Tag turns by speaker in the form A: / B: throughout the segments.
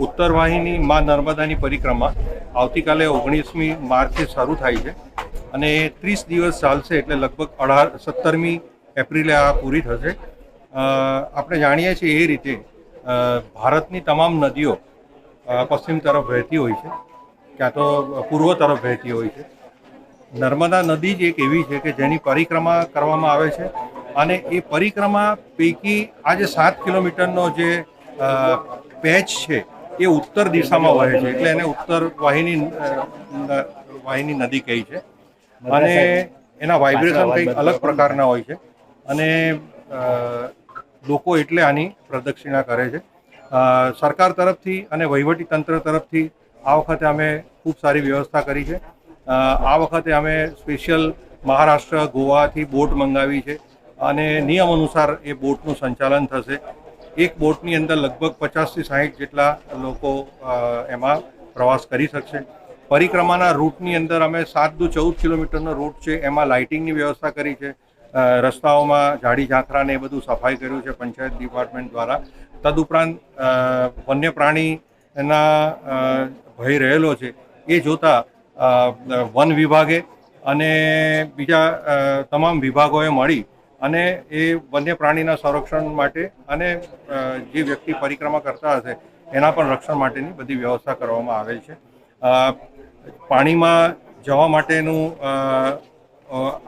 A: ઉત્તર વાહિની માં નર્મદાની પરિક્રમા આવતીકાલે 19મી માર્ચે શરૂ થાય છે અને 30 દિવસ ચાલશે, એટલે લગભગ 17મી એપ્રિલે આ પૂરી થશે. આપણે જાણીએ છીએ એ રીતે ભારતની તમામ નદીઓ પશ્ચિમ તરફ વહેતી હોય છે, ક્યાં તો પૂર્વ તરફ વહેતી હોય છે. નર્મદા નદી જ એક એવી છે કે જેની પરિક્રમા કરવામાં આવે છે અને એ પરિક્રમા પૈકી આ જે 7 કિલોમીટરનો જે પેચ છે એ ઉત્તર દિશામાં વહે છે, એટલે એને ઉત્તર વાહિની નદી કહી છે અને એના વાઇબ્રેશન કંઈક અલગ પ્રકારના હોય છે અને લોકો એટલે આની પ્રદક્ષિણા કરે છે. સરકાર તરફથી અને વહીવટી તંત્ર તરફથી આ વખતે અમે ખૂબ સારી વ્યવસ્થા કરી છે. આ વખતે અમે સ્પેશિયલ મહારાષ્ટ્ર, ગોવાથી બોટ મંગાવી છે અને નિયમ અનુસાર એ બોટનું સંચાલન થશે. એક બોટની અંદર લગભગ 50થી 60 જેટલા લોકો એમાં પ્રવાસ કરી શકશે. પરિક્રમાના રૂટની અંદર અમે 7 દુ 14 કિલોમીટરનો રૂટ છે, એમાં લાઇટિંગની વ્યવસ્થા કરી છે. રસ્તાઓમાં ઝાડી ઝાંખરાને એ બધું સફાઈ કર્યું છે પંચાયત ડિપાર્ટમેન્ટ દ્વારા. તદુપરાંત વન્ય પ્રાણીના ભય રહેલો છે એ જોતાં વન વિભાગે અને બીજા તમામ વિભાગોએ મળી અને એ વન્ય પ્રાણીના સંરક્ષણ માટે અને જે વ્યક્તિ પરિક્રમા કરતા હશે એના પણ રક્ષણ માટેની બધી વ્યવસ્થા કરવામાં આવેલ છે. પાણીમાં જવા માટેનું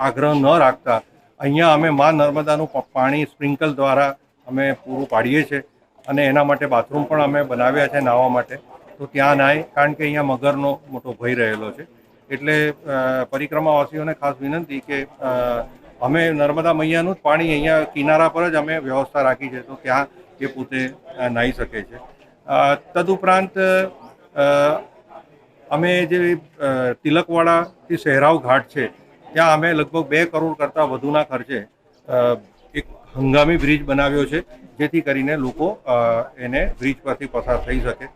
A: આગ્રહ ન રાખતા અહીંયા અમે મા નર્મદાનું પાણી સ્પ્રિંકલ દ્વારા અમે પૂરું પાડીએ છીએ અને એના માટે બાથરૂમ પણ અમે બનાવ્યા છે નાહવા માટે. તો ત્યાં નાય, કારણ કે અહીંયા મગરનો મોટો ભય રહેલો છે. એટલે પરિક્રમાવાસીઓને ખાસ વિનંતી કે અમે નર્મદા મૈયાનું જ પાણી અહીંયા કિનારા પર જ અમે વ્યવસ્થા રાખી છે, તો ત્યાં એ પોતે નાહી શકે છે. તદુપરાંત અમે જે તિલકવાડાથી સહેરાવ ઘાટ છે ત્યાં અમે લગભગ 2 કરોડ કરતાં વધુના ખર્ચે એક હંગામી બ્રિજ બનાવ્યો છે, જેથી કરીને લોકો એને બ્રિજ પરથી પસાર થઈ શકે.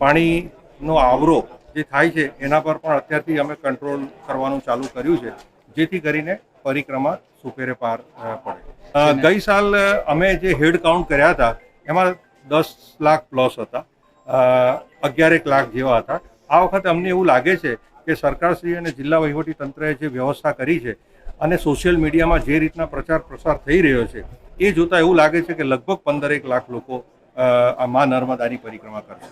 A: પાણીનો આવરો જે થાય છે એના પર પણ અત્યારથી અમે કંટ્રોલ કરવાનું ચાલુ કર્યું છે, જેથી કરીને પરિક્રમા સુપેરે પાર પડે. ગઈ સાલ અમે જે હેડ કાઉન્ટ કર્યા હતા એમાં 10 લાખ પ્લસ હતા, 11 લાખ જેવા હતા. આ વખતે અમને એવું લાગે છે કે સરકારશ્રી અને જિલ્લા વહીવટી તંત્રએ જે વ્યવસ્થા કરી છે અને સોશિયલ મીડિયામાં જે રીતના પ્રચાર પ્રસાર થઈ રહ્યો છે એ જોતાં એવું લાગે છે કે લગભગ 15 લાખ લોકો આ મા નર્મદાની પરિક્રમા કરશે.